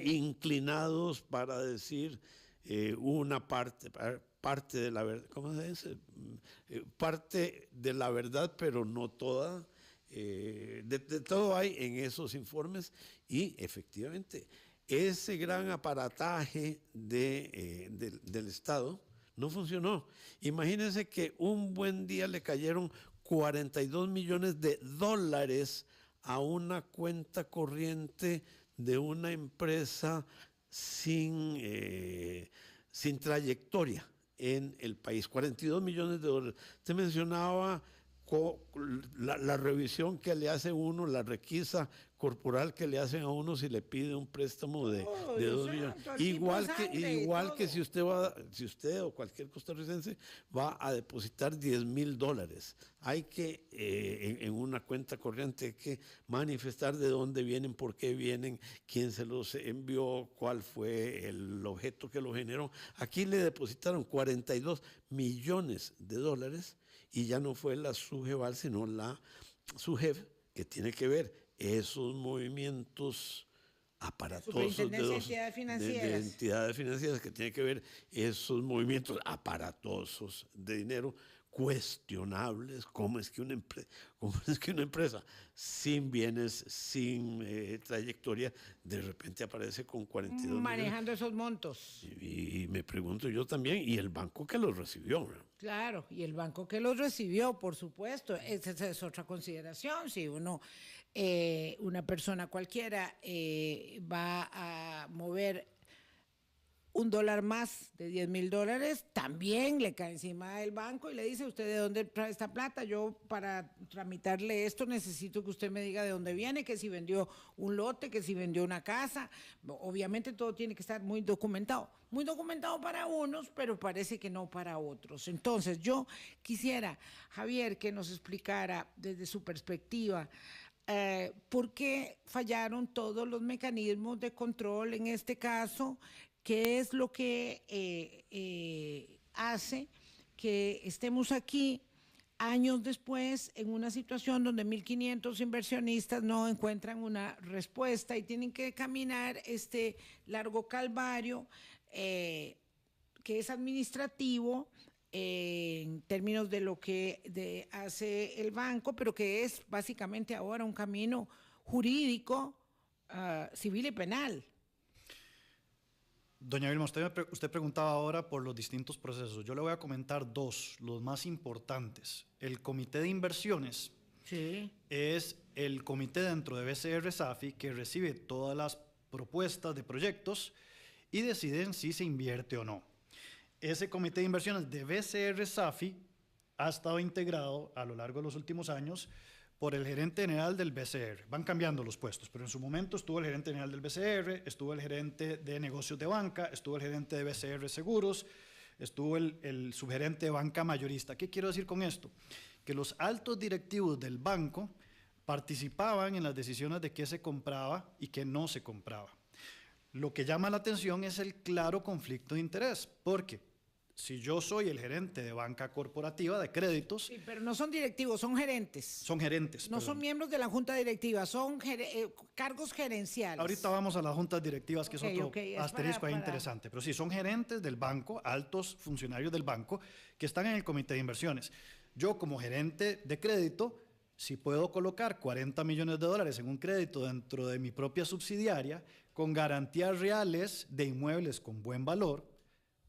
inclinados para decir una parte de la verdad, ¿cómo se dice? Parte de la verdad, pero no toda. De todo hay en esos informes, y efectivamente ese gran aparataje del Estado no funcionó. Imagínense que un buen día le cayeron 42 millones de dólares a una cuenta corriente de una empresa sin trayectoria en el país. 42 millones de dólares. Usted mencionaba la revisión que le hace uno, la requisa corporal que le hacen a uno si le pide un préstamo de 2 millones. Igual que si usted o cualquier costarricense va a depositar $10,000, hay que en una cuenta corriente hay que manifestar de dónde vienen, por qué vienen, quién se los envió, cuál fue el objeto que lo generó. Aquí le depositaron 42 millones de dólares y ya no fue la Sujeval, sino la SUGEF, que tiene que ver esos movimientos aparatosos de entidades financieras, que tiene que ver esos movimientos aparatosos de dinero cuestionables. ¿Cómo es que una empresa sin bienes, sin trayectoria, de repente aparece con 42
manejando
millones?
Esos montos?
Y me pregunto yo también, ¿y el banco que los recibió? ¿No?
Claro, y el banco que los recibió, por supuesto. Esa es otra consideración. Si una persona cualquiera va a mover $1 más de $10,000, también le cae encima del banco y le dice, ¿usted de dónde trae esta plata? Yo, para tramitarle esto, necesito que usted me diga de dónde viene, que si vendió un lote, que si vendió una casa. Obviamente todo tiene que estar muy documentado para unos, pero parece que no para otros. Entonces yo quisiera, Javier, que nos explicara desde su perspectiva por qué fallaron todos los mecanismos de control en este caso. ¿Qué es lo que hace que estemos aquí años después en una situación donde 1.500 inversionistas no encuentran una respuesta y tienen que caminar este largo calvario que es administrativo en términos de lo que hace el banco, pero que es básicamente ahora un camino jurídico civil y penal.
Doña Vilma, usted preguntaba ahora por los distintos procesos. Yo le voy a comentar dos, los más importantes. El Comité de Inversiones
Sí.
es el comité dentro de BCR SAFI que recibe todas las propuestas de proyectos y deciden si se invierte o no. Ese comité de inversiones de BCR SAFI ha estado integrado a lo largo de los últimos años por el gerente general del BCR. Van cambiando los puestos, pero en su momento estuvo el gerente general del BCR, estuvo el gerente de negocios de banca, estuvo el gerente de BCR Seguros, estuvo el subgerente de banca mayorista. ¿Qué quiero decir con esto? Que los altos directivos del banco participaban en las decisiones de qué se compraba y qué no se compraba. Lo que llama la atención es el claro conflicto de interés, porque si yo soy el gerente de banca corporativa de créditos…
Sí, pero no son directivos, son gerentes.
Son gerentes.
No son miembros de la junta directiva, son cargos gerenciales.
Ahorita vamos a las juntas directivas, que es otro
es
asterisco ahí interesante. Pero sí, son gerentes del banco, altos funcionarios del banco, que están en el comité de inversiones. Yo, como gerente de crédito, si puedo colocar $40 millones en un crédito dentro de mi propia subsidiaria, con garantías reales de inmuebles con buen valor,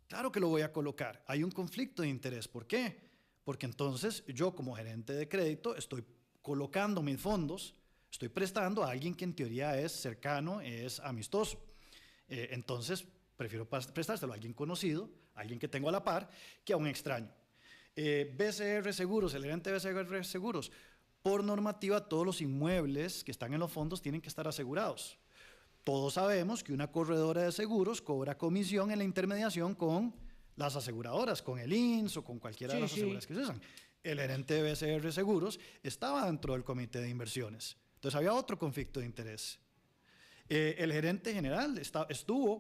claro que lo voy a colocar. Hay un conflicto de interés. ¿Por qué? Porque entonces yo, como gerente de crédito, estoy colocando mis fondos, estoy prestando a alguien que en teoría es cercano, es amistoso. Entonces, prefiero prestárselo a alguien conocido, a alguien que tengo a la par, que a un extraño. BCR Seguros, el gerente de BCR Seguros, por normativa, todos los inmuebles que están en los fondos tienen que estar asegurados. Todos sabemos que una corredora de seguros cobra comisión en la intermediación con las aseguradoras, con el INS o con cualquiera de las aseguradoras que se usan. El gerente de BCR Seguros estaba dentro del comité de inversiones. Entonces había otro conflicto de interés. El gerente general estuvo,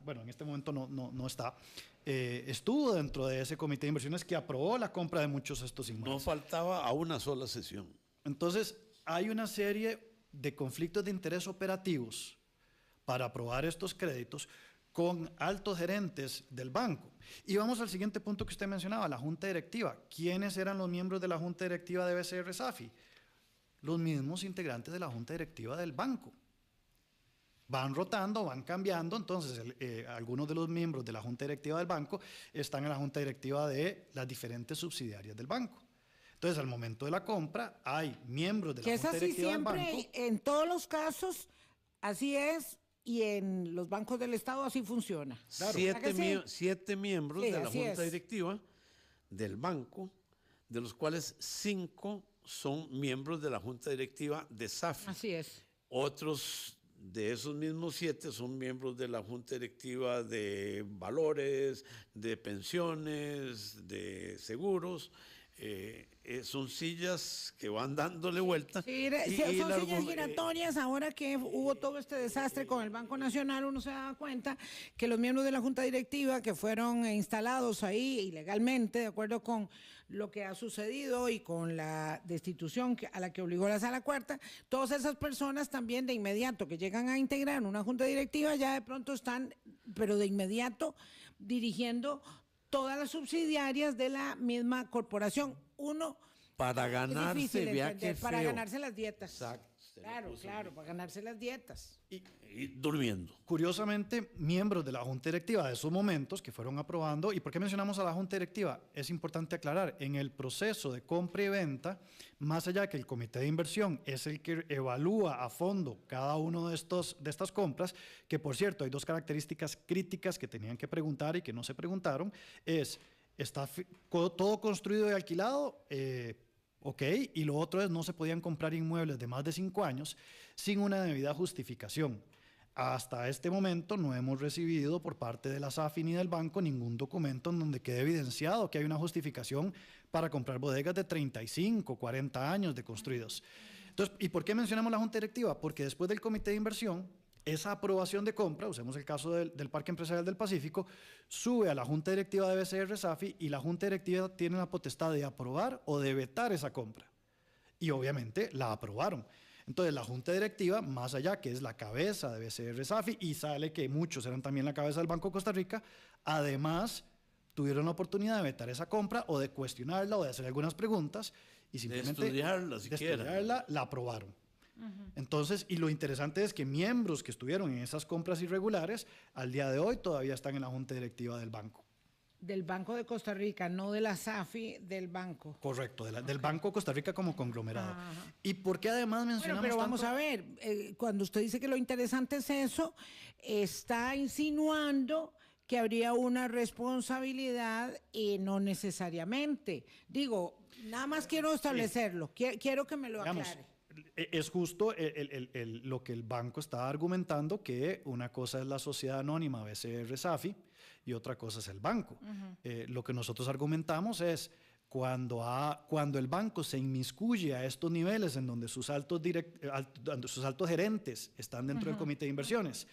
bueno, en este momento no está, estuvo dentro de ese comité de inversiones que aprobó la compra de muchos de estos inmuebles.
No faltaba a una sola sesión.
Entonces, hay una serie de conflictos de interés operativos para aprobar estos créditos con altos gerentes del banco. Y vamos al siguiente punto que usted mencionaba, la junta directiva. ¿Quiénes eran los miembros de la junta directiva de BCR SAFI? Los mismos integrantes de la junta directiva del banco. Van rotando, van cambiando, entonces algunos de los miembros de la junta directiva del banco están en la junta directiva de las diferentes subsidiarias del banco. Entonces, al momento de la compra, hay miembros de la junta directiva del banco.
Que es así siempre, en todos los casos, así es, y en los bancos del Estado así funciona.
Claro.
Siete miembros
Sí,
de la
así
junta
es.
directiva del banco, de los cuales 5 son miembros de la junta directiva de SAFI.
Así es.
Otros de esos mismos 7 son miembros de la junta directiva de valores, de pensiones, de seguros. Son sillas que van dándole vuelta.
Sí, son sillas giratorias. Ahora que hubo todo este desastre con el Banco Nacional, uno se da cuenta que los miembros de la Junta Directiva que fueron instalados ahí ilegalmente, de acuerdo con lo que ha sucedido y con la destitución a la que obligó la Sala Cuarta, todas esas personas también de inmediato que llegan a integrar una Junta Directiva ya de pronto están, pero de inmediato, dirigiendo todas las subsidiarias de la misma corporación. Uno,
para ganarse, vea qué feo.
Para ganarse las dietas.
Exacto.
Claro, para ganarse las dietas.
Y durmiendo.
Curiosamente, miembros de la Junta Directiva de esos momentos que fueron aprobando, ¿y por qué mencionamos a la Junta Directiva? Es importante aclarar, en el proceso de compra y venta, más allá que el comité de inversión es el que evalúa a fondo cada uno de estas compras, que por cierto hay 2 características críticas que tenían que preguntar y que no se preguntaron, ¿está todo construido y alquilado? Ok, y lo otro es no se podían comprar inmuebles de más de 5 años sin una debida justificación. Hasta este momento no hemos recibido por parte de la SAFI ni del banco ningún documento en donde quede evidenciado que hay una justificación para comprar bodegas de 35, 40 años de construidos. Entonces, ¿y por qué mencionamos la Junta Directiva? Porque después del Comité de Inversión, esa aprobación de compra, usemos el caso del Parque Empresarial del Pacífico, sube a la Junta Directiva de BCR SAFI y la Junta Directiva tiene la potestad de aprobar o de vetar esa compra. Y obviamente la aprobaron. Entonces la Junta Directiva, más allá que es la cabeza de BCR SAFI, y sale que muchos eran también la cabeza del Banco de Costa Rica, además tuvieron la oportunidad de vetar esa compra o de cuestionarla o de hacer algunas preguntas y simplemente
de estudiarla siquiera.
La aprobaron. Entonces, y lo interesante es que miembros que estuvieron en esas compras irregulares, al día de hoy todavía están en la junta directiva del banco.
Del Banco de Costa Rica, no de la SAFI, del banco.
Correcto, del Banco Costa Rica como conglomerado. ¿Y por qué además mencionamos
pero vamos
tanto?
a ver, cuando usted dice que lo interesante es eso, está insinuando que habría una responsabilidad y no necesariamente. Digo, nada más quiero establecerlo, quiero que me lo aclare.
Es justo lo que el banco está argumentando, que una cosa es la sociedad anónima BCR-SAFI y otra cosa es el banco. Lo que nosotros argumentamos es cuando el banco se inmiscuye a estos niveles en donde sus altos gerentes están dentro del comité de inversiones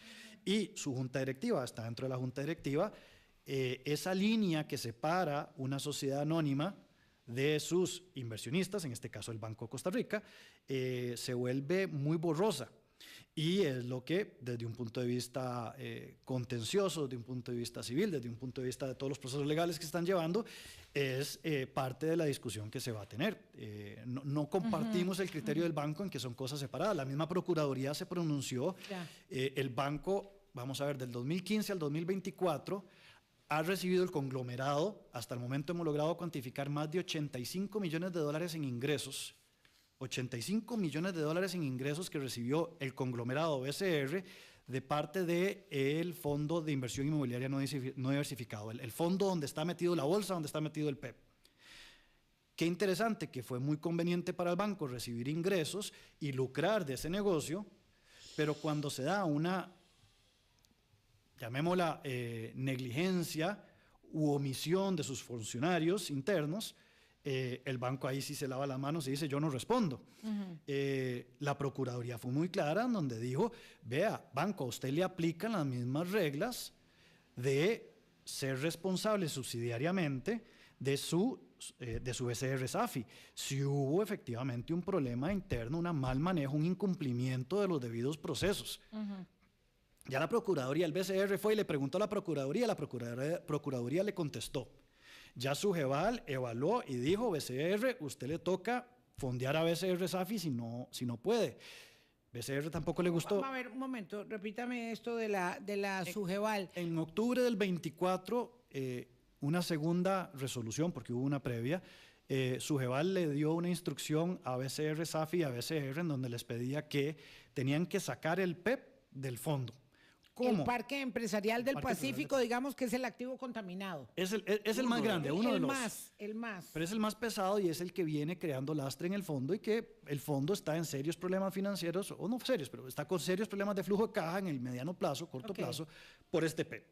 y su junta directiva está dentro de la junta directiva, esa línea que separa una sociedad anónima de sus inversionistas, en este caso el Banco de Costa Rica, se vuelve muy borrosa. Y es lo que desde un punto de vista contencioso, desde un punto de vista civil, desde un punto de vista de todos los procesos legales que están llevando, es parte de la discusión que se va a tener. No compartimos el criterio del banco en que son cosas separadas. La misma Procuraduría se pronunció. El banco, vamos a ver, del 2015 al 2024, ha recibido el conglomerado, hasta el momento hemos logrado cuantificar más de 85 millones de dólares en ingresos. 85 millones de dólares en ingresos que recibió el conglomerado BCR de parte del Fondo de Inversión Inmobiliaria No Diversificado, el fondo donde está metido la bolsa, donde está metido el PEP. Qué interesante que fue muy conveniente para el banco recibir ingresos y lucrar de ese negocio, pero cuando se da una, llamémosla, negligencia u omisión de sus funcionarios internos, el banco ahí sí se lava las manos y dice yo no respondo. La Procuraduría fue muy clara en donde dijo, vea, banco, a usted le aplican las mismas reglas de ser responsable subsidiariamente de su BCR-SAFI. Si hubo efectivamente un problema interno, un mal manejo, un incumplimiento de los debidos procesos. Ya la Procuraduría, el BCR fue y le preguntó a la Procuraduría le contestó. Ya Sujeval evaluó y dijo, BCR, usted le toca fondear a BCR-SAFI si no puede. BCR tampoco le gustó.
Vamos a ver, un momento, repítame esto de la Sujeval.
En octubre del 24, una segunda resolución, porque hubo una previa, Sujeval le dio una instrucción a BCR-SAFI y a BCR en donde les pedía que tenían que sacar el PEP del fondo. ¿Cómo?
El Parque Empresarial del Pacífico, digamos que es el activo contaminado.
Es el más grande, uno de los.
El más.
Pero es el más pesado y es el que viene creando lastre en el fondo y que el fondo está en serios problemas financieros, o no serios, pero está con serios problemas de flujo de caja en el mediano plazo, corto plazo, por este PEP.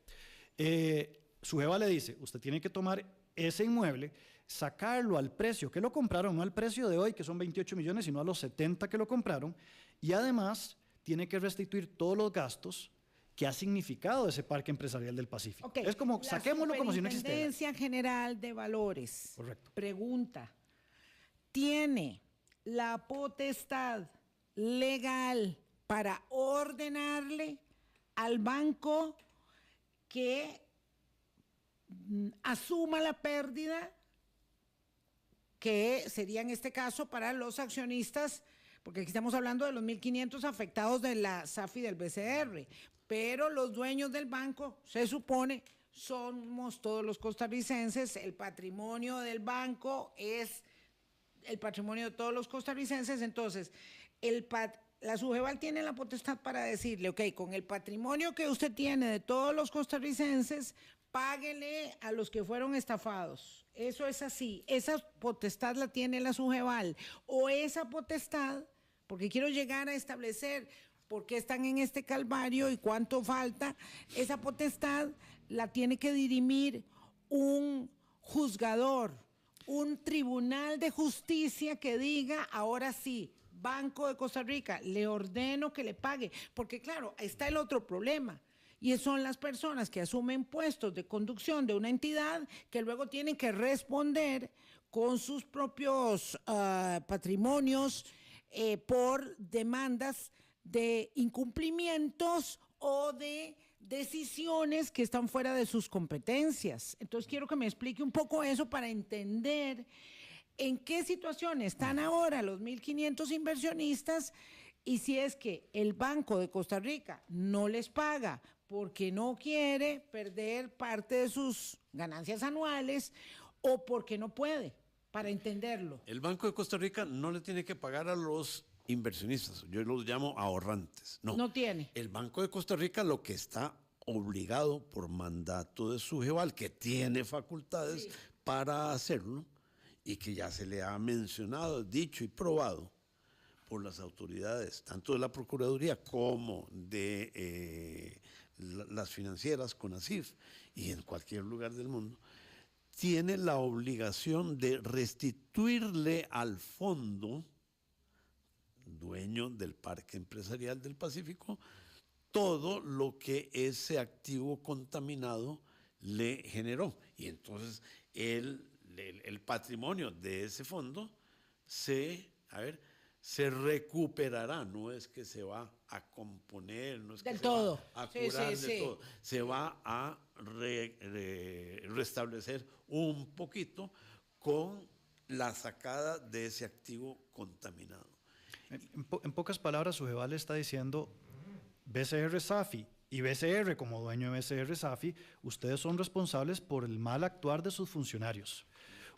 Sujeva le dice, usted tiene que tomar ese inmueble, sacarlo al precio que lo compraron, no al precio de hoy, que son 28 millones, sino a los 70 que lo compraron, y además tiene que restituir todos los gastos que ha significado ese Parque Empresarial del Pacífico. Es como, saquémoslo como si no existiera.
La Superintendencia General de Valores,
correcto,
pregunta, ¿tiene la potestad legal para ordenarle al banco que asuma la pérdida, que sería en este caso para los accionistas, porque aquí estamos hablando de los 1.500 afectados de la SAFI del BCR, pero los dueños del banco, se supone, somos todos los costarricenses, el patrimonio del banco es el patrimonio de todos los costarricenses, entonces la Sujeval tiene la potestad para decirle, ok, con el patrimonio que usted tiene de todos los costarricenses, páguele a los que fueron estafados. Eso es así, esa potestad la tiene la Sujeval, o esa potestad, porque quiero llegar a establecer por qué están en este calvario y cuánto falta, esa potestad la tiene que dirimir un juzgador, un tribunal de justicia que diga, ahora sí, Banco de Costa Rica, le ordeno que le pague, porque claro, está el otro problema, y son las personas que asumen puestos de conducción de una entidad que luego tienen que responder con sus propios patrimonios por demandas de incumplimientos o de decisiones que están fuera de sus competencias. Entonces quiero que me explique un poco eso para entender en qué situación están ahora los 1.500 inversionistas Y si es que el Banco de Costa Rica no les paga porque no quiere perder parte de sus ganancias anuales o porque no puede, para entenderlo.
El Banco de Costa Rica no le tiene que pagar a los inversionistas, yo los llamo ahorrantes.
No tiene.
El Banco de Costa Rica lo que está obligado por mandato de Sujeval, que tiene facultades para hacerlo y que ya se le ha mencionado, dicho y probado por las autoridades, tanto de la Procuraduría como de las financieras, CONACYF, y en cualquier lugar del mundo, tiene la obligación de restituirle al fondo, dueño del Parque Empresarial del Pacífico, todo lo que ese activo contaminado le generó. Y entonces el patrimonio de ese fondo se recuperará, no es que se va a componer, no es que
del
se
todo.
va a curar del todo, se va a restablecer un poquito con la sacada de ese activo contaminado.
En pocas palabras, Sujeval está diciendo, BCR Safi y BCR como dueño de BCR Safi, ustedes son responsables por el mal actuar de sus funcionarios.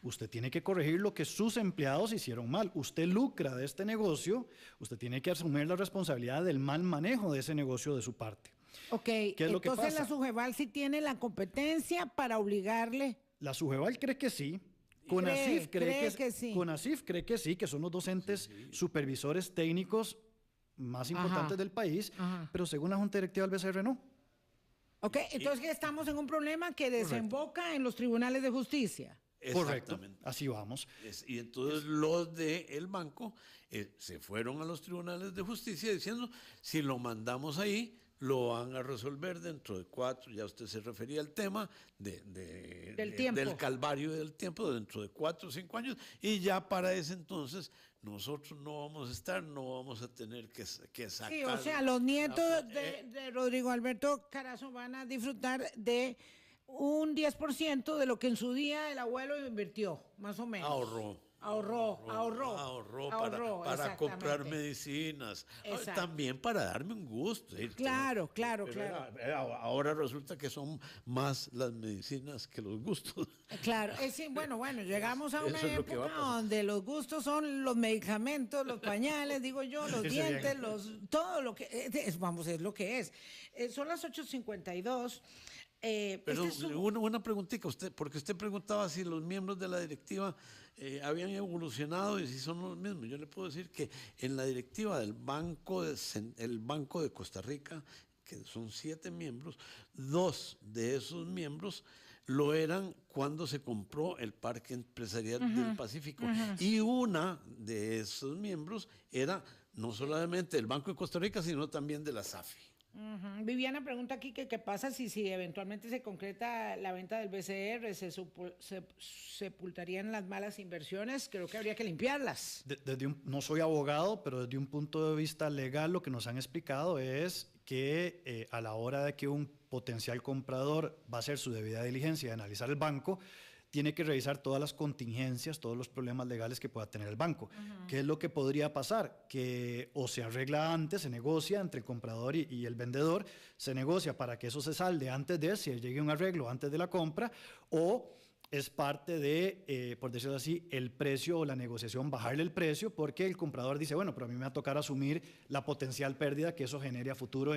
Usted tiene que corregir lo que sus empleados hicieron mal. Usted lucra de este negocio, usted tiene que asumir la responsabilidad del mal manejo de ese negocio de su parte.
Ok,
¿Qué es lo que
entonces
pasa?
la Sujeval sí tiene la competencia para obligarle.
La Sujeval cree que sí. CONACYF cree que sí. CONACYF cree que sí, que son los dos entes supervisores técnicos más importantes del país, pero según la Junta Directiva del BCR no.
Ok, entonces estamos en un problema que desemboca en los tribunales de justicia.
Correcto, así vamos.
Y entonces los del banco se fueron a los tribunales de justicia diciendo, si lo mandamos ahí, lo van a resolver dentro de 4, ya usted se refería al tema del calvario del tiempo, dentro de 4 o 5 años, y ya para ese entonces nosotros no vamos a tener que sacar.
Sí, o sea, los nietos de Rodrigo Alberto Carazo van a disfrutar de un 10% de lo que en su día el abuelo invirtió, más o menos. Ahorró
para comprar medicinas, también para darme un gusto.
Claro.
Ahora resulta que son más las medicinas que los gustos.
Claro, bueno, llegamos a una época donde los gustos son los medicamentos, los pañales, digo yo, los dientes, todo lo que es lo que es. Son las 8:52.
Perdón, una preguntita, porque usted preguntaba si los miembros de la directiva habían evolucionado y si son los mismos. Yo le puedo decir que en la directiva del Banco de Costa Rica, que son 7 miembros, 2 de esos miembros lo eran cuando se compró el Parque Empresarial del Pacífico. Y una de esos miembros era no solamente del Banco de Costa Rica, sino también de la SAFI.
Viviana pregunta aquí que qué pasa si eventualmente se concreta la venta del BCR, se sepultarían las malas inversiones. Creo que habría que limpiarlas.
No soy abogado, pero desde un punto de vista legal lo que nos han explicado es que a la hora de que un potencial comprador va a hacer su debida diligencia de analizar el banco, tiene que revisar todas las contingencias, todos los problemas legales que pueda tener el banco. ¿Qué es lo que podría pasar? Que o se arregla antes, se negocia entre el comprador y el vendedor, se negocia para que eso se salde antes de, si llegue un arreglo antes de la compra, o es parte de, por decirlo así, el precio o la negociación, bajarle el precio, porque el comprador dice, bueno, pero a mí me va a tocar asumir la potencial pérdida que eso genere a futuro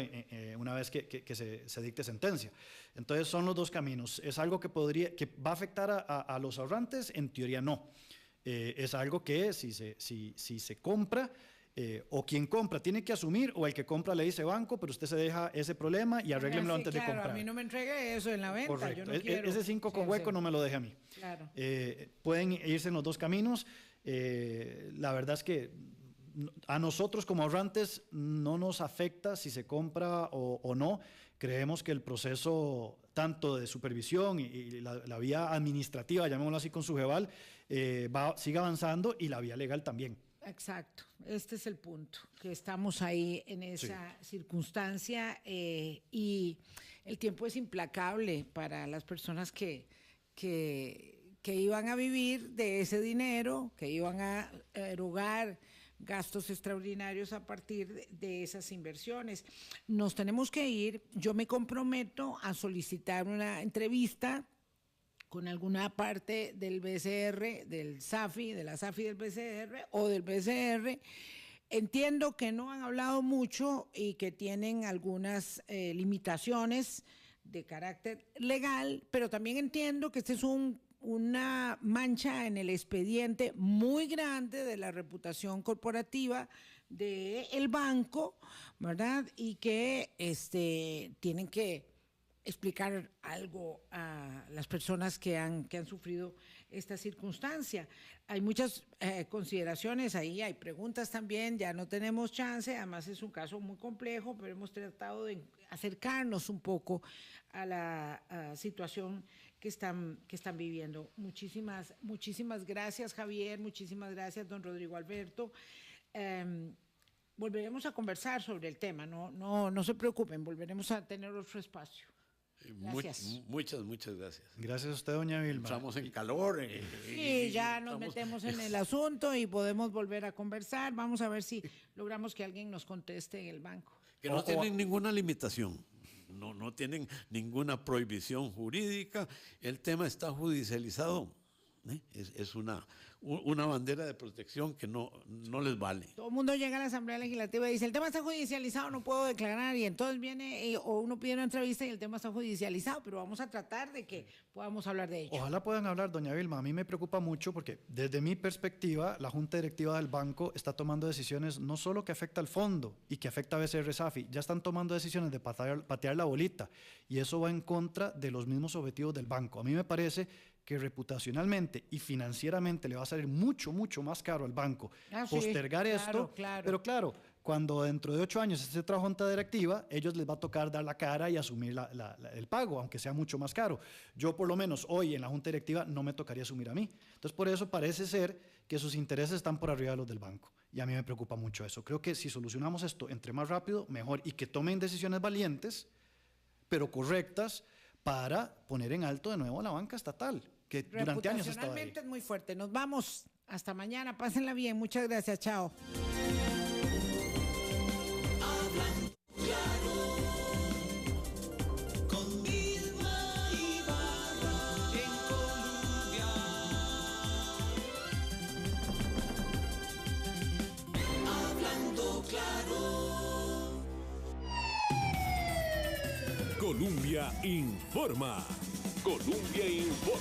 una vez que se dicte sentencia. Entonces son los dos caminos. ¿Es algo que va a afectar a los ahorrantes? En teoría no. Es algo que si se compra, o quien compra tiene que asumir, o el que compra le dice banco, pero usted se deja ese problema y arréglemelo antes de comprar.
A mí no me entregue eso en la venta.
Correcto.
Yo no quiero.
Ese 5 con hueco no me lo deje a mí.
Claro.
Pueden irse en los dos caminos. La verdad es que a nosotros como ahorrantes no nos afecta si se compra o no. Creemos que el proceso tanto de supervisión y la vía administrativa, llamémoslo así con Sujeval, sigue avanzando, y la vía legal también.
Exacto, este es el punto, que estamos ahí en esa circunstancia, y el tiempo es implacable para las personas que iban a vivir de ese dinero, que iban a erogar gastos extraordinarios a partir de esas inversiones. Nos tenemos que ir. Yo me comprometo a solicitar una entrevista con alguna parte del BCR, del SAFI, de la SAFI del BCR o del BCR. Entiendo que no han hablado mucho y que tienen algunas limitaciones de carácter legal, pero también entiendo que este es una mancha en el expediente muy grande de la reputación corporativa del banco, ¿verdad? Y que tienen que explicar algo a las personas que han sufrido esta circunstancia. Hay muchas consideraciones ahí, hay preguntas también, ya no tenemos chance, además es un caso muy complejo, pero hemos tratado de acercarnos un poco a la situación que están viviendo. Muchísimas gracias, Javier, muchísimas gracias, don Rodrigo Alberto. Volveremos a conversar sobre el tema, no se preocupen, volveremos a tener otro espacio. Gracias.
Muchas gracias.
Gracias a usted, doña Vilma.
Estamos en calor.
Sí, ya nos metemos en el asunto y podemos volver a conversar. Vamos a ver si logramos que alguien nos conteste en el banco.
Que no tienen ninguna limitación, no tienen ninguna prohibición jurídica. El tema está judicializado. Es una bandera de protección que no les vale.
Todo el mundo llega a la Asamblea Legislativa y dice, el tema está judicializado, no puedo declarar, y entonces viene o uno pide una entrevista y el tema está judicializado, pero vamos a tratar de que podamos hablar de ello.
Ojalá puedan hablar, doña Vilma. A mí me preocupa mucho porque desde mi perspectiva, la Junta Directiva del banco está tomando decisiones no solo que afecta al fondo y que afecta a BCR SAFI, ya están tomando decisiones de patear la bolita, y eso va en contra de los mismos objetivos del banco. A mí me parece que reputacionalmente y financieramente le va a salir mucho más caro al banco postergar esto. Claro. Pero claro, cuando dentro de 8 años esté otra junta directiva, ellos les va a tocar dar la cara y asumir el pago, aunque sea mucho más caro. Yo por lo menos hoy en la junta directiva no me tocaría asumir a mí. Entonces por eso parece ser que sus intereses están por arriba de los del banco. Y a mí me preocupa mucho eso. Creo que si solucionamos esto entre más rápido, mejor, y que tomen decisiones valientes, pero correctas, para poner en alto de nuevo a la banca estatal, que durante años estaba ahí.
Reputacionalmente es muy fuerte. Nos vamos. Hasta mañana. Pásenla bien. Muchas gracias. Chao.
Hablan claro, con Vilma Ibarra en Colombia. Hablando claro.
Colombia informa. Colombia informa.